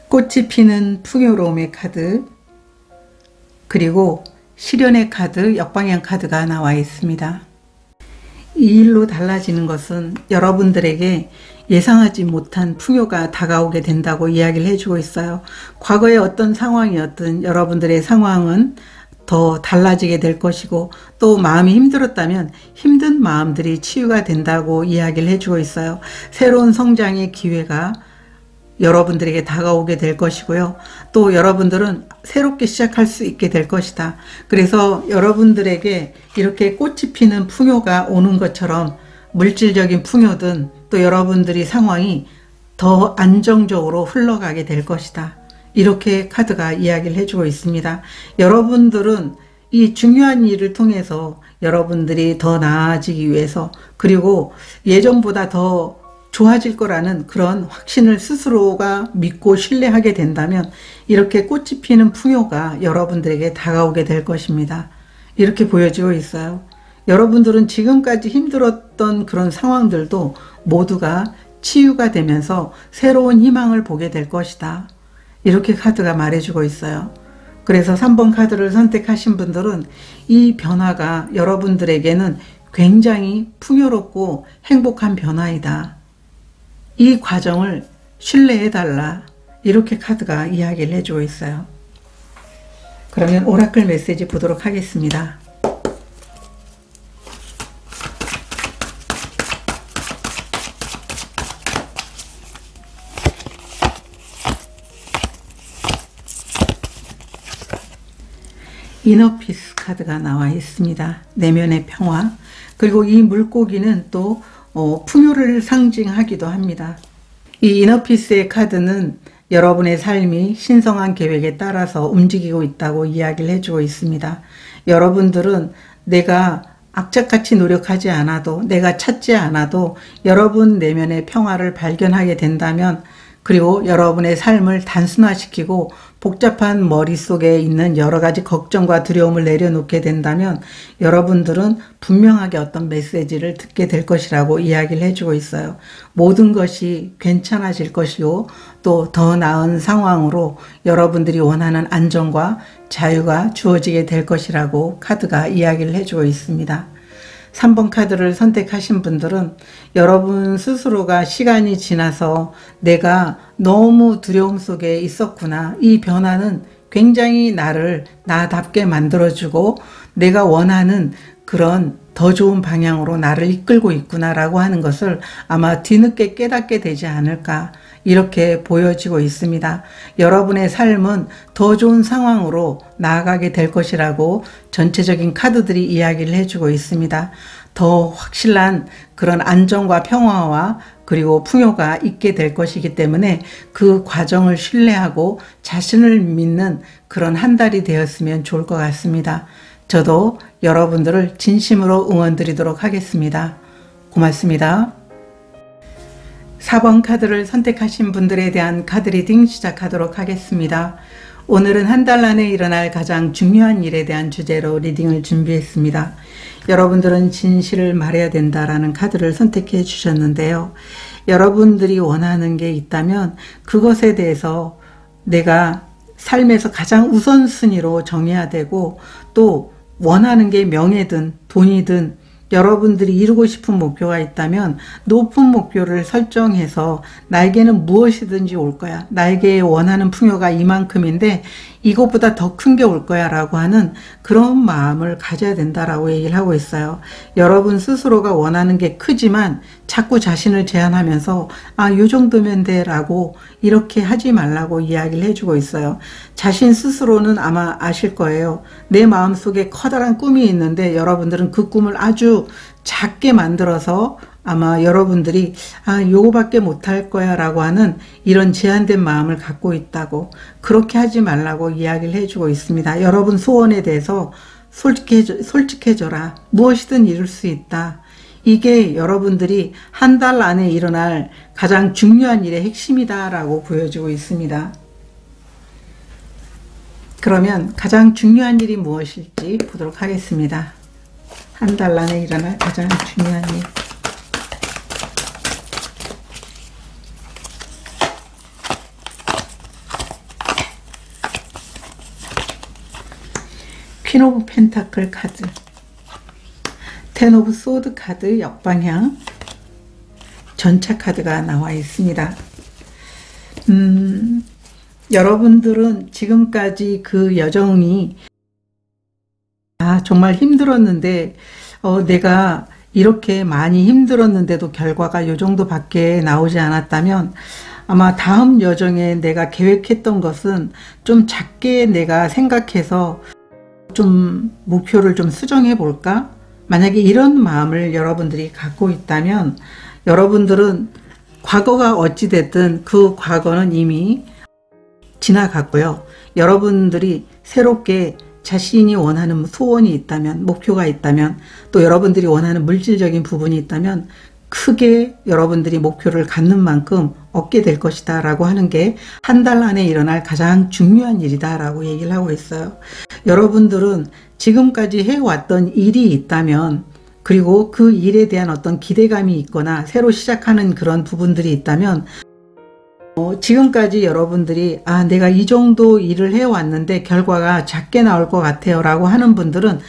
꽃이 피는 풍요로움의 카드, 그리고 시련의 카드, 역방향 카드가 나와 있습니다. 이 일로 달라지는 것은 여러분들에게 예상하지 못한 풍요가 다가오게 된다고 이야기를 해주고 있어요. 과거의 어떤 상황이었든 여러분들의 상황은 더 달라지게 될 것이고, 또 마음이 힘들었다면 힘든 마음들이 치유가 된다고 이야기를 해주고 있어요. 새로운 성장의 기회가 여러분들에게 다가오게 될 것이고요. 또 여러분들은 새롭게 시작할 수 있게 될 것이다. 그래서 여러분들에게 이렇게 꽃이 피는 풍요가 오는 것처럼 물질적인 풍요든 또 여러분들이 상황이 더 안정적으로 흘러가게 될 것이다. 이렇게 카드가 이야기를 해주고 있습니다. 여러분들은 이 중요한 일을 통해서 여러분들이 더 나아지기 위해서, 그리고 예전보다 더 좋아질 거라는 그런 확신을 스스로가 믿고 신뢰하게 된다면 이렇게 꽃이 피는 풍요가 여러분들에게 다가오게 될 것입니다. 이렇게 보여지고 있어요. 여러분들은 지금까지 힘들었던 그런 상황들도 모두가 치유가 되면서 새로운 희망을 보게 될 것이다. 이렇게 카드가 말해주고 있어요. 그래서 3번 카드를 선택하신 분들은 이 변화가 여러분들에게는 굉장히 풍요롭고 행복한 변화이다. 이 과정을 신뢰해달라. 이렇게 카드가 이야기를 해주고 있어요. 그러면 오라클 메시지 보도록 하겠습니다. 이너피스 카드가 나와 있습니다. 내면의 평화. 그리고 이 물고기는 또 풍요를 상징하기도 합니다. 이 이너피스의 카드는 여러분의 삶이 신성한 계획에 따라서 움직이고 있다고 이야기를 해주고 있습니다. 여러분들은 내가 악착같이 노력하지 않아도, 내가 찾지 않아도 여러분 내면의 평화를 발견하게 된다면, 그리고 여러분의 삶을 단순화시키고 복잡한 머릿속에 있는 여러 가지 걱정과 두려움을 내려놓게 된다면 여러분들은 분명하게 어떤 메시지를 듣게 될 것이라고 이야기를 해주고 있어요. 모든 것이 괜찮아질 것이고 또 더 나은 상황으로 여러분들이 원하는 안정과 자유가 주어지게 될 것이라고 카드가 이야기를 해주고 있습니다. 3번 카드를 선택하신 분들은 여러분 스스로가 시간이 지나서 내가 너무 두려움 속에 있었구나. 이 변화는 굉장히 나를 나답게 만들어주고 내가 원하는 그런 더 좋은 방향으로 나를 이끌고 있구나라고 하는 것을 아마 뒤늦게 깨닫게 되지 않을까, 이렇게 보여지고 있습니다. 여러분의 삶은 더 좋은 상황으로 나아가게 될 것이라고 전체적인 카드들이 이야기를 해주고 있습니다. 더 확실한 그런 안정과 평화와 그리고 풍요가 있게 될 것이기 때문에 그 과정을 신뢰하고 자신을 믿는 그런 한 달이 되었으면 좋을 것 같습니다. 저도 여러분들을 진심으로 응원드리도록 하겠습니다. 고맙습니다. 4번 카드를 선택하신 분들에 대한 카드 리딩 시작하도록 하겠습니다. 오늘은 한 달 안에 일어날 가장 중요한 일에 대한 주제로 리딩을 준비했습니다. 여러분들은 진실을 말해야 된다라는 카드를 선택해 주셨는데요. 여러분들이 원하는 게 있다면 그것에 대해서 내가 삶에서 가장 우선순위로 정해야 되고, 또 원하는 게 명예든 돈이든 여러분들이 이루고 싶은 목표가 있다면 높은 목표를 설정해서 나에게는 무엇이든지 올 거야, 나에게 원하는 풍요가 이만큼인데 이것보다 더 큰 게 올 거야 라고 하는 그런 마음을 가져야 된다라고 얘기를 하고 있어요. 여러분 스스로가 원하는 게 크지만 자꾸 자신을 제한하면서 요 정도면 돼 라고 이렇게 하지 말라고 이야기를 해주고 있어요. 자신 스스로는 아마 아실 거예요. 내 마음속에 커다란 꿈이 있는데 여러분들은 그 꿈을 아주 작게 만들어서 아마 여러분들이 요거밖에 못할 거야 라고 하는 이런 제한된 마음을 갖고 있다고, 그렇게 하지 말라고 이야기를 해주고 있습니다. 여러분 소원에 대해서 솔직해져라. 무엇이든 이룰 수 있다. 이게 여러분들이 한 달 안에 일어날 가장 중요한 일의 핵심이다 라고 보여주고 있습니다. 그러면 가장 중요한 일이 무엇일지 보도록 하겠습니다. 한 달 안에 일어날 가장 중요한 일. 퀸 오브 펜타클 카드, 텐 오브 소드 카드 역방향, 전차 카드가 나와 있습니다. 여러분들은 지금까지 그 여정이 정말 힘들었는데 내가 이렇게 많이 힘들었는데도 결과가 이 정도밖에 나오지 않았다면 아마 다음 여정에 내가 계획했던 것은 좀 작게 내가 생각해서 좀 목표를 좀 수정해 볼까? 만약에 이런 마음을 여러분들이 갖고 있다면 여러분들은 과거가 어찌됐든 그 과거는 이미 지나갔고요. 여러분들이 새롭게 자신이 원하는 소원이 있다면, 목표가 있다면, 또 여러분들이 원하는 물질적인 부분이 있다면 크게 여러분들이 목표를 갖는 만큼 얻게 될 것이다 라고 하는 게 한 달 안에 일어날 가장 중요한 일이다 라고 얘기를 하고 있어요. 여러분들은 지금까지 해왔던 일이 있다면, 그리고 그 일에 대한 어떤 기대감이 있거나 새로 시작하는 그런 부분들이 있다면 지금까지 여러분들이 내가 이 정도 일을 해왔는데 결과가 작게 나올 것 같아요 라고 하는 분들은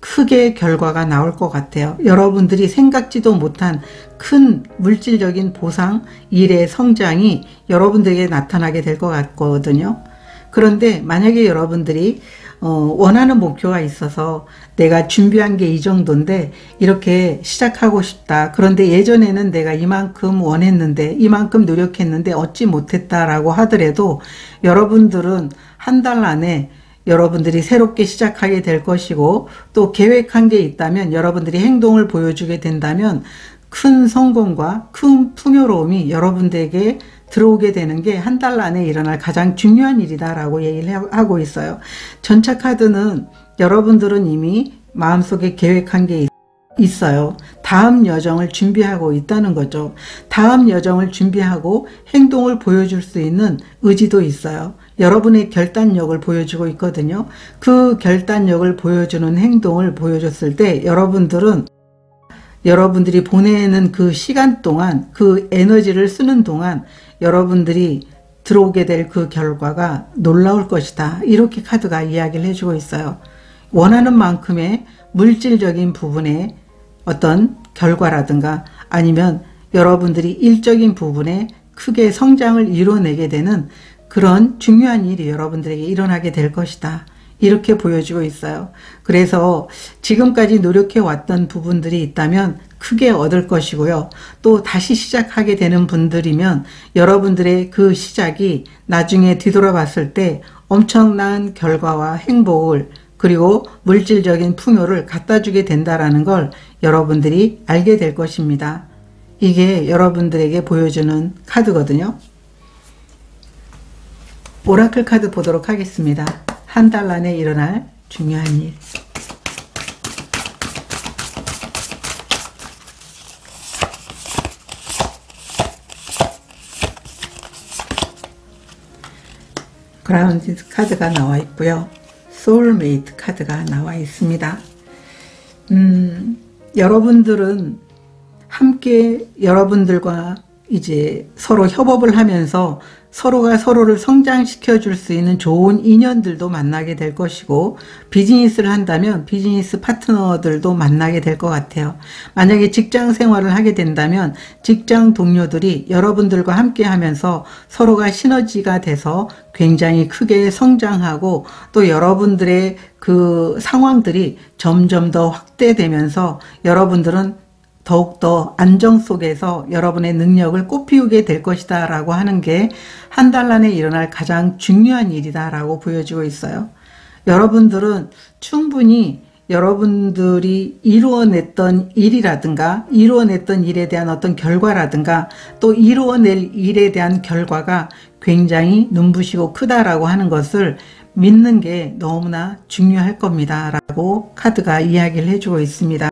크게 결과가 나올 것 같아요. 여러분들이 생각지도 못한 큰 물질적인 보상, 일의 성장이 여러분들에게 나타나게 될 것 같거든요. 그런데 만약에 여러분들이 원하는 목표가 있어서 내가 준비한 게 이 정도인데 이렇게 시작하고 싶다. 그런데 예전에는 내가 이만큼 원했는데 이만큼 노력했는데 얻지 못했다라고 하더라도 여러분들은 한 달 안에 여러분들이 새롭게 시작하게 될 것이고, 또 계획한 게 있다면 여러분들이 행동을 보여주게 된다면 큰 성공과 큰 풍요로움이 여러분들에게 들어오게 되는 게 한 달 안에 일어날 가장 중요한 일이다 라고 얘기를 하고 있어요. 전차 카드는 여러분들은 이미 마음속에 계획한 게 있어요. 다음 여정을 준비하고 있다는 거죠. 다음 여정을 준비하고 행동을 보여줄 수 있는 의지도 있어요. 여러분의 결단력을 보여주고 있거든요. 그 결단력을 보여주는 행동을 보여줬을 때 여러분들이 보내는 그 시간 동안, 그 에너지를 쓰는 동안 여러분들이 들어오게 될 그 결과가 놀라울 것이다. 이렇게 카드가 이야기를 해주고 있어요. 원하는 만큼의 물질적인 부분의 어떤 결과라든가 아니면 여러분들이 일적인 부분에 크게 성장을 이뤄내게 되는 그런 중요한 일이 여러분들에게 일어나게 될 것이다. 이렇게 보여주고 있어요. 그래서 지금까지 노력해 왔던 부분들이 있다면 크게 얻을 것이고요. 또 다시 시작하게 되는 분들이면 여러분들의 그 시작이 나중에 뒤돌아봤을 때 엄청난 결과와 행복을 그리고 물질적인 풍요를 갖다 주게 된다라는 걸 여러분들이 알게 될 것입니다. 이게 여러분들에게 보여주는 카드거든요. 오라클 카드 보도록 하겠습니다. 한 달 안에 일어날 중요한 일. 그라운드 카드가 나와 있고요. 소울메이트 카드가 나와 있습니다. 여러분들은 함께 여러분들과 이제 서로 협업을 하면서 서로가 서로를 성장시켜 줄 수 있는 좋은 인연들도 만나게 될 것이고, 비즈니스를 한다면 비즈니스 파트너들도 만나게 될 것 같아요. 만약에 직장 생활을 하게 된다면 직장 동료들이 여러분들과 함께 하면서 서로가 시너지가 돼서 굉장히 크게 성장하고, 또 여러분들의 그 상황들이 점점 더 확대되면서 여러분들은 더욱더 안정 속에서 여러분의 능력을 꽃피우게 될 것이다 라고 하는 게 한 달 안에 일어날 가장 중요한 일이다 라고 보여지고 있어요. 여러분들은 충분히 여러분들이 이루어냈던 일이라든가 이루어냈던 일에 대한 어떤 결과라든가 또 이루어낼 일에 대한 결과가 굉장히 눈부시고 크다라고 하는 것을 믿는 게 너무나 중요할 겁니다 라고 카드가 이야기를 해주고 있습니다.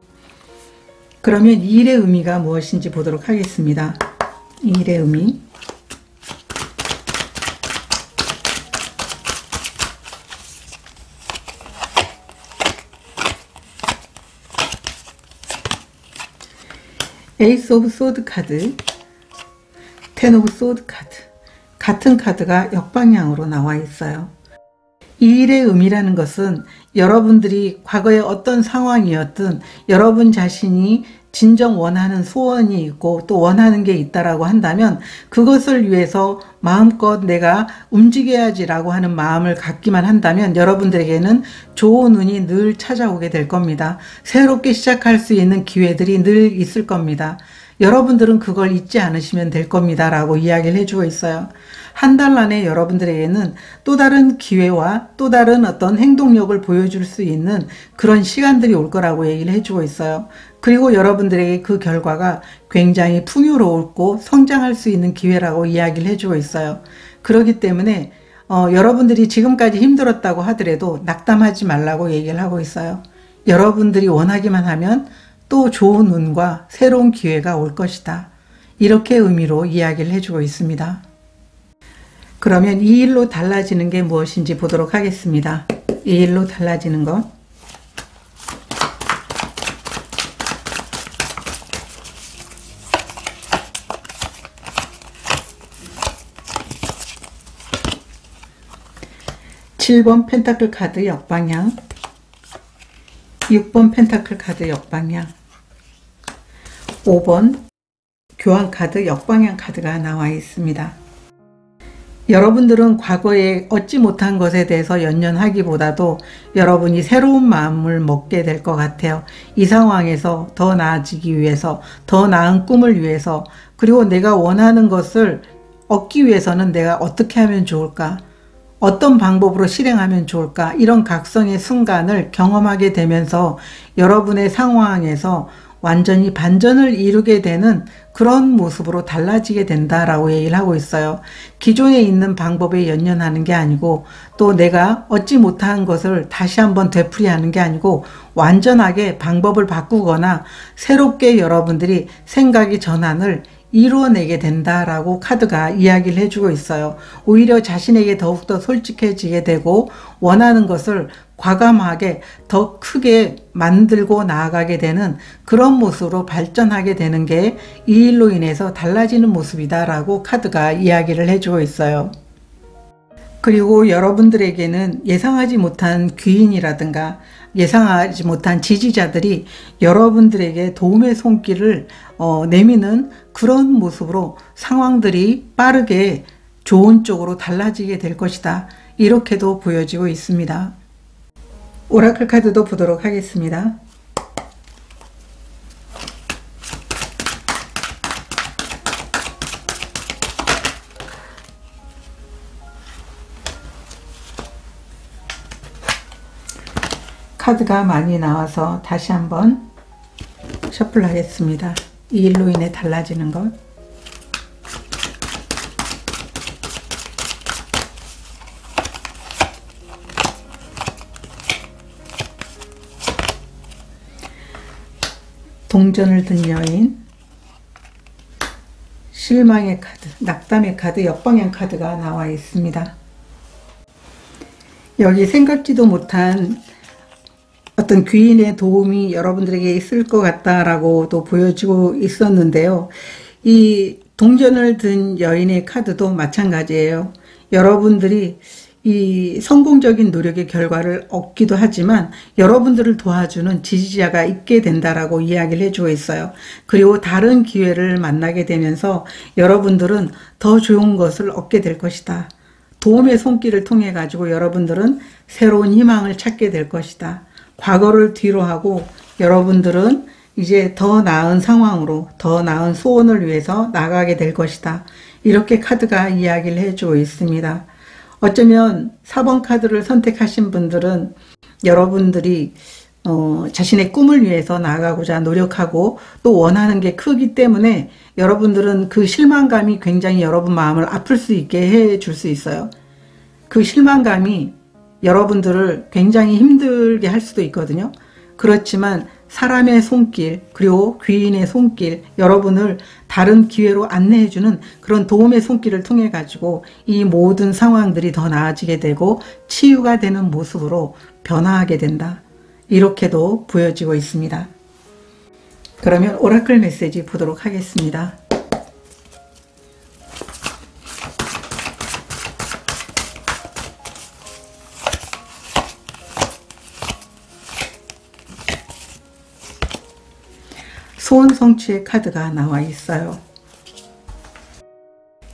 그러면 이 일의 의미가 무엇인지 보도록 하겠습니다. 이 일의 의미. 에이스 오브 소드 카드, 텐 오브 소드 카드, 같은 카드가 역방향으로 나와 있어요. 이 일의 의미라는 것은 여러분들이 과거에 어떤 상황이었든 여러분 자신이 진정 원하는 소원이 있고 또 원하는 게 있다라고 한다면 그것을 위해서 마음껏 내가 움직여야지라고 하는 마음을 갖기만 한다면 여러분들에게는 좋은 운이 늘 찾아오게 될 겁니다. 새롭게 시작할 수 있는 기회들이 늘 있을 겁니다. 여러분들은 그걸 잊지 않으시면 될 겁니다 라고 이야기를 해주고 있어요. 한 달 안에 여러분들에게는 또 다른 기회와 또 다른 어떤 행동력을 보여줄 수 있는 그런 시간들이 올 거라고 얘기를 해주고 있어요. 그리고 여러분들에게 그 결과가 굉장히 풍요롭고 성장할 수 있는 기회라고 이야기를 해주고 있어요. 그렇기 때문에 여러분들이 지금까지 힘들었다고 하더라도 낙담하지 말라고 얘기를 하고 있어요. 여러분들이 원하기만 하면 또 좋은 운과 새로운 기회가 올 것이다. 이렇게 의미로 이야기를 해주고 있습니다. 그러면 이 일로 달라지는 게 무엇인지 보도록 하겠습니다. 이 일로 달라지는 것. (7번) 펜타클 카드 역방향, 6번 펜타클 카드 역방향, 5번 교환 카드 역방향 카드가 나와 있습니다. 여러분들은 과거에 얻지 못한 것에 대해서 연연하기보다도 여러분이 새로운 마음을 먹게 될 것 같아요. 이 상황에서 더 나아지기 위해서, 더 나은 꿈을 위해서, 그리고 내가 원하는 것을 얻기 위해서는 내가 어떻게 하면 좋을까? 어떤 방법으로 실행하면 좋을까? 이런 각성의 순간을 경험하게 되면서 여러분의 상황에서 완전히 반전을 이루게 되는 그런 모습으로 달라지게 된다라고 얘기를 하고 있어요. 기존에 있는 방법에 연연하는 게 아니고 또 내가 얻지 못한 것을 다시 한번 되풀이하는 게 아니고 완전하게 방법을 바꾸거나 새롭게 여러분들이 생각의 전환을 이루어내게 된다라고 카드가 이야기를 해주고 있어요. 오히려 자신에게 더욱더 솔직해지게 되고 원하는 것을 과감하게 더 크게 만들고 나아가게 되는 그런 모습으로 발전하게 되는 게 이 일로 인해서 달라지는 모습이다 라고 카드가 이야기를 해주고 있어요. 그리고 여러분들에게는 예상하지 못한 귀인이라든가 예상하지 못한 지지자들이 여러분들에게 도움의 손길을 내미는 그런 모습으로 상황들이 빠르게 좋은 쪽으로 달라지게 될 것이다. 이렇게도 보여지고 있습니다. 오라클 카드도 보도록 하겠습니다. 카드가 많이 나와서 다시 한번 셔플 하겠습니다. 이 일로 인해 달라지는 것. 동전을 든 여인, 실망의 카드, 낙담의 카드, 역방향 카드가 나와 있습니다. 여기 생각지도 못한 어떤 귀인의 도움이 여러분들에게 있을 것 같다라고도 보여지고 있었는데요. 이 동전을 든 여인의 카드도 마찬가지예요. 여러분들이 이 성공적인 노력의 결과를 얻기도 하지만 여러분들을 도와주는 지지자가 있게 된다라고 이야기를 해주고 있어요. 그리고 다른 기회를 만나게 되면서 여러분들은 더 좋은 것을 얻게 될 것이다. 도움의 손길을 통해 가지고 여러분들은 새로운 희망을 찾게 될 것이다. 과거를 뒤로 하고 여러분들은 이제 더 나은 상황으로, 더 나은 소원을 위해서 나가게 될 것이다. 이렇게 카드가 이야기를 해주고 있습니다. 어쩌면 4번 카드를 선택하신 분들은 여러분들이 자신의 꿈을 위해서 나아가고자 노력하고 또 원하는 게 크기 때문에 여러분들은 그 실망감이 굉장히 여러분 마음을 아플 수 있게 해줄 수 있어요. 그 실망감이 여러분들을 굉장히 힘들게 할 수도 있거든요. 그렇지만 사람의 손길, 그리고 귀인의 손길, 여러분을 다른 기회로 안내해주는 그런 도움의 손길을 통해 가지고 이 모든 상황들이 더 나아지게 되고 치유가 되는 모습으로 변화하게 된다. 이렇게도 보여지고 있습니다. 그러면 오라클 메시지 보도록 하겠습니다. 소원 성취의 카드가 나와 있어요.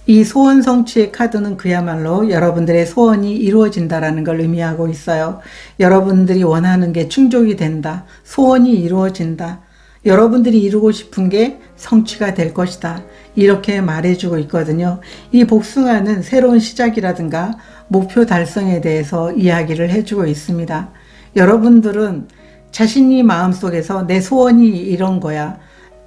이 소원 성취의 카드는 그야말로 여러분들의 소원이 이루어진다라는 걸 의미하고 있어요. 여러분들이 원하는 게 충족이 된다. 소원이 이루어진다. 여러분들이 이루고 싶은 게 성취가 될 것이다. 이렇게 말해주고 있거든요. 이 복숭아는 새로운 시작이라든가 목표 달성에 대해서 이야기를 해주고 있습니다. 여러분들은 자신이 마음속에서 내 소원이 이런 거야.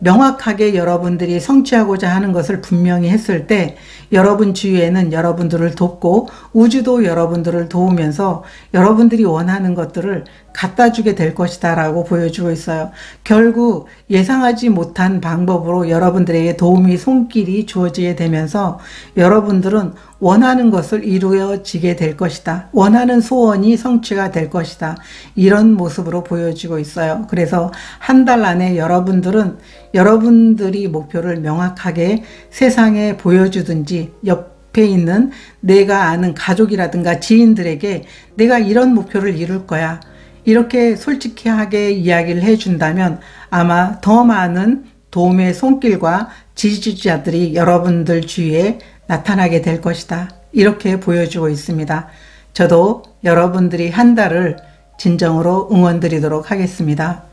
명확하게 여러분들이 성취하고자 하는 것을 분명히 했을 때 여러분 주위에는 여러분들을 돕고 우주도 여러분들을 도우면서 여러분들이 원하는 것들을 갖다 주게 될 것이다 라고 보여주고 있어요. 결국 예상하지 못한 방법으로 여러분들에게 도움이 손길이 주어지게 되면서 여러분들은 원하는 것을 이루어지게 될 것이다. 원하는 소원이 성취가 될 것이다. 이런 모습으로 보여지고 있어요. 그래서 한 달 안에 여러분들은 여러분들이 목표를 명확하게 세상에 보여주든지 옆에 있는 내가 아는 가족이라든가 지인들에게 내가 이런 목표를 이룰 거야. 이렇게 솔직하게 이야기를 해준다면 아마 더 많은 도움의 손길과 지지자들이 여러분들 주위에 나타나게 될 것이다. 이렇게 보여주고 있습니다. 저도 여러분들이 한 달을 진정으로 응원드리도록 하겠습니다.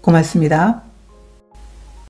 고맙습니다.